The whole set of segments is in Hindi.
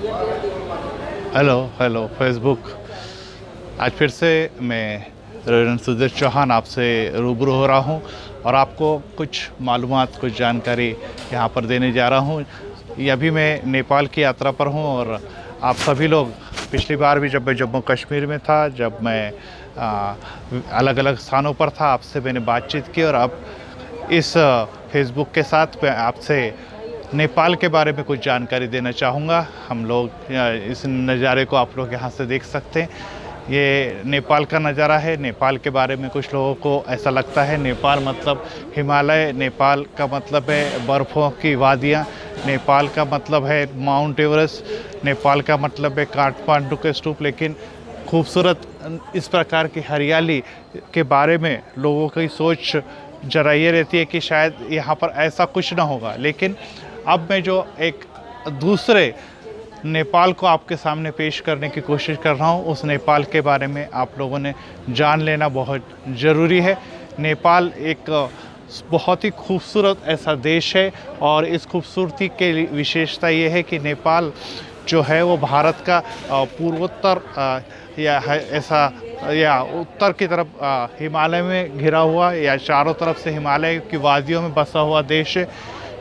Hello hello Facebook. आज फिर से मैं रेवरेंड सुधीर चौहान आपसे रूबरू हो रहा हूँ और आपको कुछ मालूमात, कुछ जानकारी यहाँ पर देने जा रहा हूँ। ये अभी मैं नेपाल की यात्रा पर हूँ और आप सभी लोग, पिछली बार भी जब मैं जम्मू कश्मीर में था, जब मैं अलग अलग स्थानों पर था, आपसे मैंने बातचीत की और अब इस फेसबुक के साथ मैं आपसे नेपाल के बारे में कुछ जानकारी देना चाहूँगा। हम लोग इस नज़ारे को आप लोग यहाँ से देख सकते हैं। ये नेपाल का नज़ारा है। नेपाल के बारे में कुछ लोगों को ऐसा लगता है नेपाल मतलब हिमालय, नेपाल का मतलब है बर्फ़ों की वादियाँ, नेपाल का मतलब है माउंट एवरेस्ट, नेपाल का मतलब है काठमांडू के स्तूप। लेकिन खूबसूरत इस प्रकार की हरियाली के बारे में लोगों की सोच जरा ये रहती है कि शायद यहाँ पर ऐसा कुछ ना होगा। लेकिन अब मैं जो एक दूसरे नेपाल को आपके सामने पेश करने की कोशिश कर रहा हूँ, उस नेपाल के बारे में आप लोगों ने जान लेना बहुत ज़रूरी है। नेपाल एक बहुत ही खूबसूरत ऐसा देश है और इस खूबसूरती के विशेषता ये है कि नेपाल जो है वो भारत का पूर्वोत्तर या ऐसा या उत्तर की तरफ हिमालय में घिरा हुआ या चारों तरफ से हिमालय की वादियों में बसा हुआ देश है,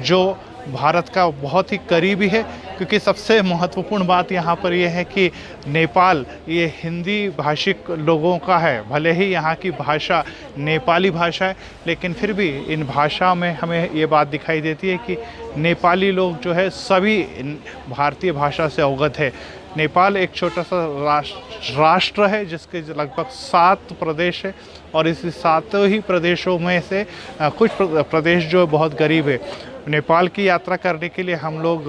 जो भारत का बहुत ही करीबी है। क्योंकि सबसे महत्वपूर्ण बात यहाँ पर यह है कि नेपाल ये हिंदी भाषिक लोगों का है। भले ही यहाँ की भाषा नेपाली भाषा है, लेकिन फिर भी इन भाषा में हमें ये बात दिखाई देती है कि नेपाली लोग जो है सभी भारतीय भाषा से अवगत है। नेपाल एक छोटा सा राष्ट्र है जिसके लगभग 7 प्रदेश है और इस 7 ही प्रदेशों में से कुछ प्रदेश जो बहुत गरीब है। नेपाल की यात्रा करने के लिए हम लोग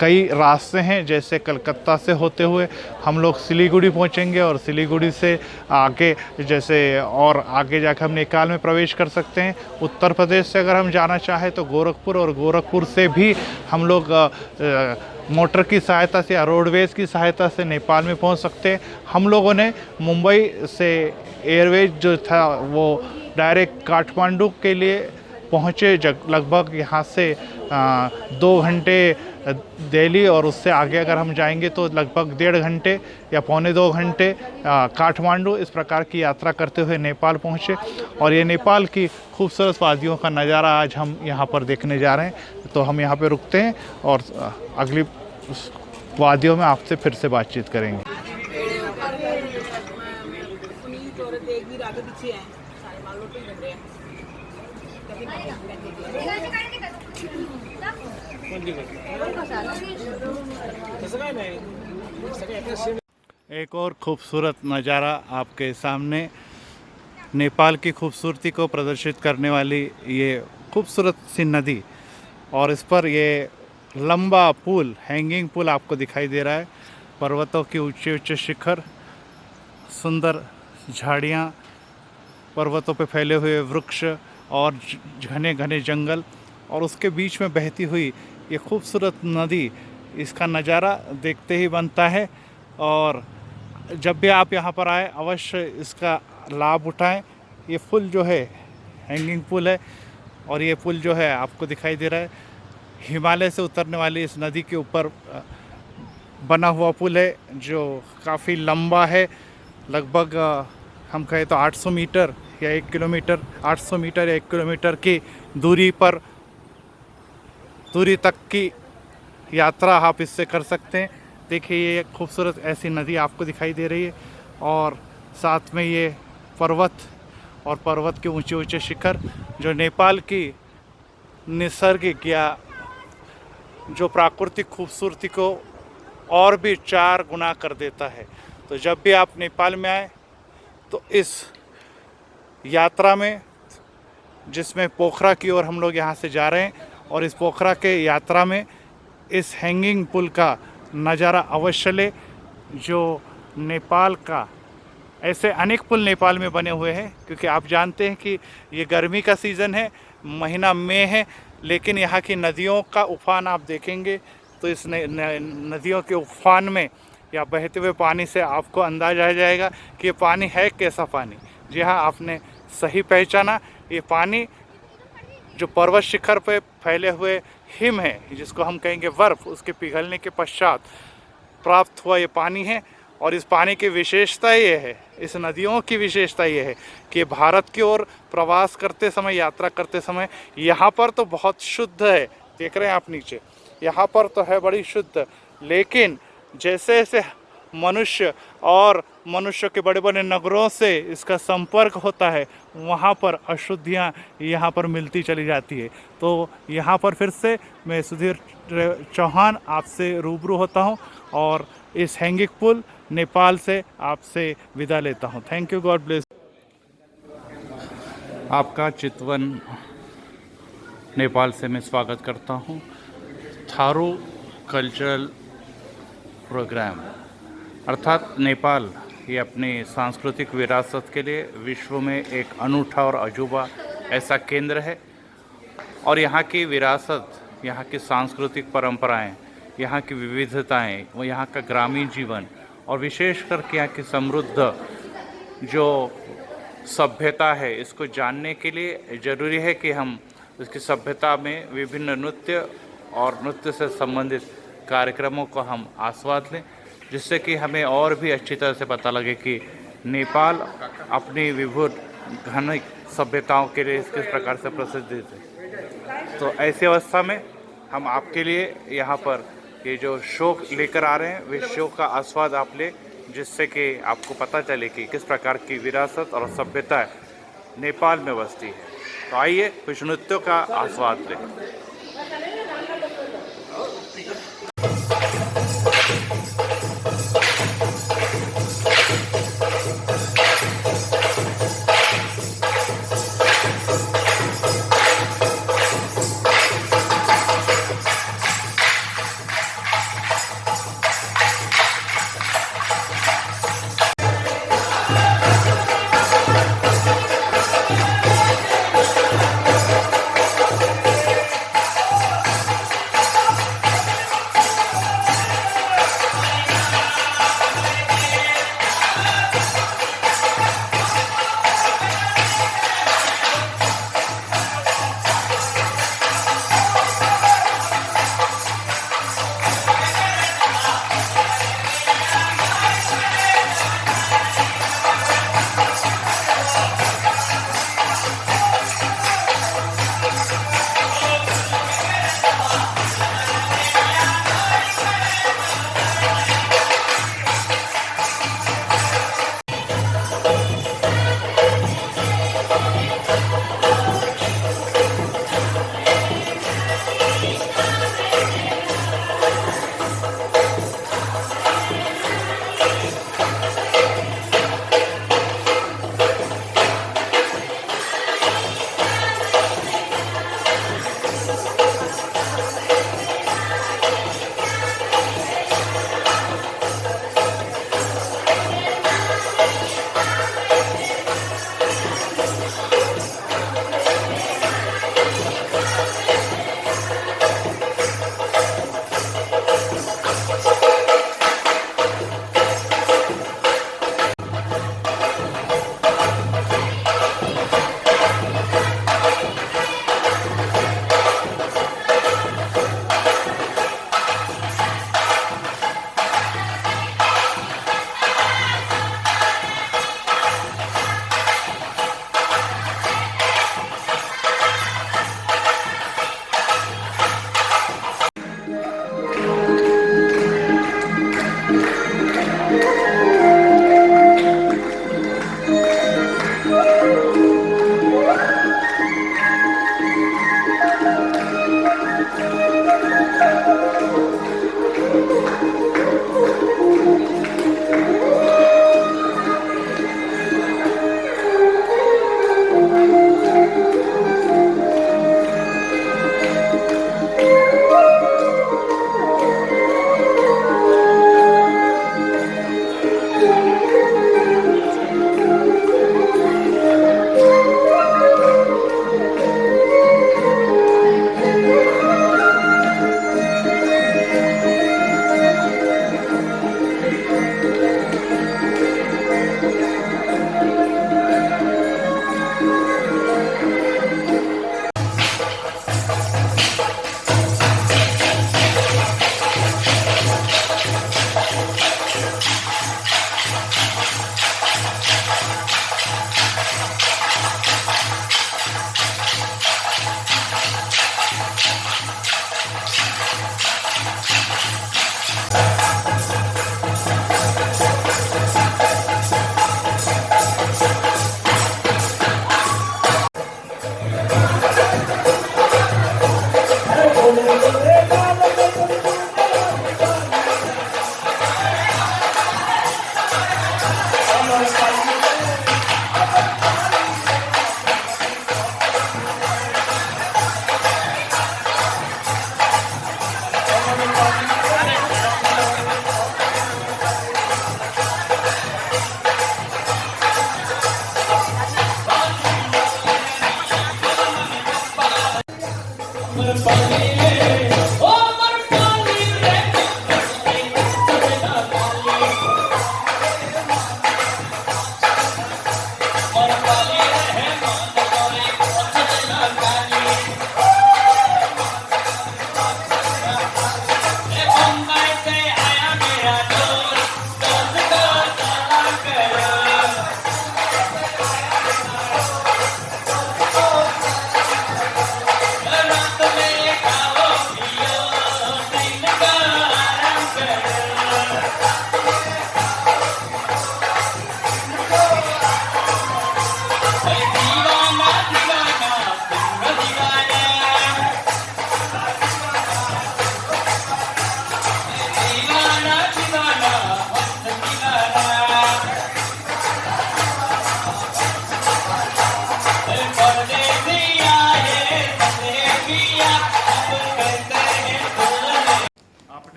कई रास्ते हैं, जैसे कलकत्ता से होते हुए हम लोग सिलीगुड़ी पहुंचेंगे और सिलीगुड़ी से आगे जैसे और आगे जाकर हम नेपाल में प्रवेश कर सकते हैं। उत्तर प्रदेश से अगर हम जाना चाहें तो गोरखपुर, और गोरखपुर से भी हम लोग मोटर की सहायता से या रोडवेज़ की सहायता से नेपाल में पहुंच सकते हैं। हम लोगों ने मुंबई से एयरवेज जो था वो डायरेक्ट काठमांडू के लिए पहुँचे। लगभग यहाँ से 2 घंटे दिल्ली और उससे आगे अगर हम जाएंगे तो लगभग 1.5 घंटे या पौने 2 घंटे काठमांडू। इस प्रकार की यात्रा करते हुए नेपाल पहुँचे और ये नेपाल की खूबसूरत वादियों का नज़ारा आज हम यहाँ पर देखने जा रहे हैं। तो हम यहाँ पे रुकते हैं और अगली वादियों में आपसे फिर से बातचीत करेंगे। एक और खूबसूरत नज़ारा आपके सामने, नेपाल की खूबसूरती को प्रदर्शित करने वाली ये खूबसूरत सी नदी और इस पर ये लंबा पुल, हैंगिंग पुल आपको दिखाई दे रहा है। पर्वतों के ऊंचे ऊंचे शिखर, सुंदर झाड़ियाँ, पर्वतों पे फैले हुए वृक्ष और घने घने जंगल और उसके बीच में बहती हुई ये खूबसूरत नदी, इसका नज़ारा देखते ही बनता है। और जब भी आप यहाँ पर आए अवश्य इसका लाभ उठाएं। ये पुल जो है हैंगिंग पुल है और ये पुल जो है आपको दिखाई दे रहा है, हिमालय से उतरने वाली इस नदी के ऊपर बना हुआ पुल है जो काफ़ी लंबा है। लगभग हम कहें तो 800 मीटर या 1 किलोमीटर, 800 मीटर या 1 किलोमीटर की दूरी तक की यात्रा आप इससे कर सकते हैं। देखिए ये खूबसूरत ऐसी नदी आपको दिखाई दे रही है और साथ में ये पर्वत और पर्वत के ऊंचे ऊंचे शिखर जो नेपाल की नैसर्गिक या जो प्राकृतिक खूबसूरती को और भी 4 गुना कर देता है। तो जब भी आप नेपाल में आए तो इस यात्रा में, जिसमें पोखरा की ओर हम लोग यहाँ से जा रहे हैं, और इस पोखरा के यात्रा में इस हैंगिंग पुल का नज़ारा अवश्य ले, जो नेपाल का, ऐसे अनेक पुल नेपाल में बने हुए हैं। क्योंकि आप जानते हैं कि ये गर्मी का सीज़न है, महीना मई है, लेकिन यहाँ की नदियों का उफान आप देखेंगे तो इस नदियों के उफान में या बहते हुए पानी से आपको अंदाज़ा आ जाएगा कि ये पानी है कैसा पानी। जी हाँ, आपने सही पहचाना, ये पानी जो पर्वत शिखर पर फैले हुए हिम है, जिसको हम कहेंगे बर्फ़, उसके पिघलने के पश्चात प्राप्त हुआ ये पानी है। और इस पानी की विशेषता ये है, इस नदियों की विशेषता ये है कि भारत की ओर प्रवास करते समय, यात्रा करते समय यहाँ पर तो बहुत शुद्ध है, देख रहे हैं आप नीचे, यहाँ पर तो है बड़ी शुद्ध, लेकिन जैसे जैसे मनुष्य के बड़े बड़े नगरों से इसका संपर्क होता है, वहाँ पर अशुद्धियाँ यहाँ पर मिलती चली जाती है। तो यहाँ पर फिर से मैं सुधीर चौहान आपसे रूबरू होता हूँ और इस हैंगिंग पुल नेपाल से आपसे विदा लेता हूँ। Thank you, God bless. आपका चितवन नेपाल से मैं स्वागत करता हूँ। थारू कल्चरल प्रोग्राम अर्थात नेपाल ये अपनी सांस्कृतिक विरासत के लिए विश्व में एक अनूठा और अजूबा ऐसा केंद्र है। और यहाँ की विरासत, यहाँ की सांस्कृतिक परंपराएं, यहाँ की विविधताएं, वो यहाँ का ग्रामीण जीवन और विशेष करके यहाँ की समृद्ध जो सभ्यता है, इसको जानने के लिए ज़रूरी है कि हम इसकी सभ्यता में विभिन्न नृत्य और नृत्य से संबंधित कार्यक्रमों को हम आस्वाद लें, जिससे कि हमें और भी अच्छी तरह से पता लगे कि नेपाल अपनी विभुत घन सभ्यताओं के लिए किस प्रकार से प्रसिद्ध है। तो ऐसी अवस्था में हम आपके लिए यहाँ पर ये जो शो लेकर आ रहे हैं, वे शो का आस्वाद आप लें, जिससे कि आपको पता चले कि किस प्रकार की विरासत और सभ्यता नेपाल में बसती है। तो आइए कुछ नृत्यों का आस्वाद लें।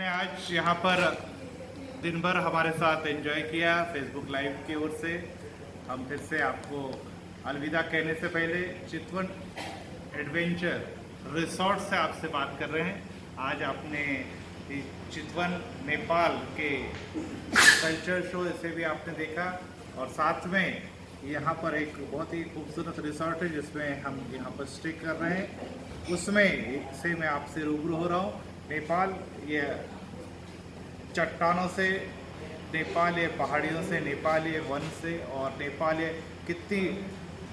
आपने आज यहाँ पर दिन भर हमारे साथ एंजॉय किया फेसबुक लाइव की ओर से। हम फिर से आपको अलविदा कहने से पहले चितवन एडवेंचर रिसोर्ट से आपसे बात कर रहे हैं। आज आपने चितवन नेपाल के कल्चर शो इसे भी आपने देखा और साथ में यहाँ पर एक बहुत ही खूबसूरत रिसोर्ट है जिसमें हम यहाँ पर स्टे कर रहे हैं, उसमें से मैं आपसे रूबरू हो रहा हूँ। नेपाल ये चट्टानों से, नेपाल ये पहाड़ियों से, नेपाल ये वन से और नेपाल ये कितनी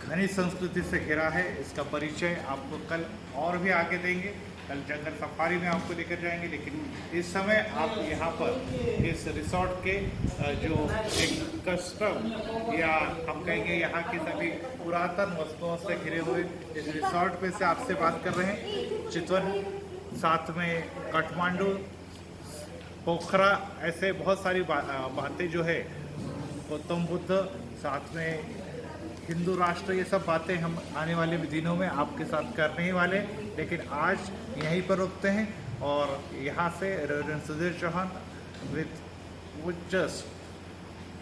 घनी संस्कृति से घिरा है, इसका परिचय आपको कल और भी आगे देंगे। कल जंगल सफारी में आपको लेकर जाएंगे, लेकिन इस समय आप यहाँ पर इस रिसोर्ट के जो एक कस्टम या हम कहेंगे यहाँ की सभी पुरातन वस्तुओं से घिरे हुए इस रिसोर्ट पे से आपसे बात कर रहे हैं। चितवन, साथ में काठमांडू, पोखरा, ऐसे बहुत सारी बातें जो है, गौतम बुद्ध, साथ में हिंदू राष्ट्र, ये सब बातें हम आने वाले दिनों में आपके साथ करने ही वाले। लेकिन आज यहीं पर रुकते हैं और यहाँ से reverend Sudhir Chauhan with Ojas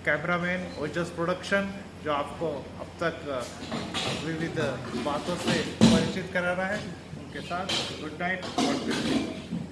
cameraman, Ojas production, जो आपको अब तक विविध बातों से परिचित करा रहा है, उनके साथ गुड नाइट।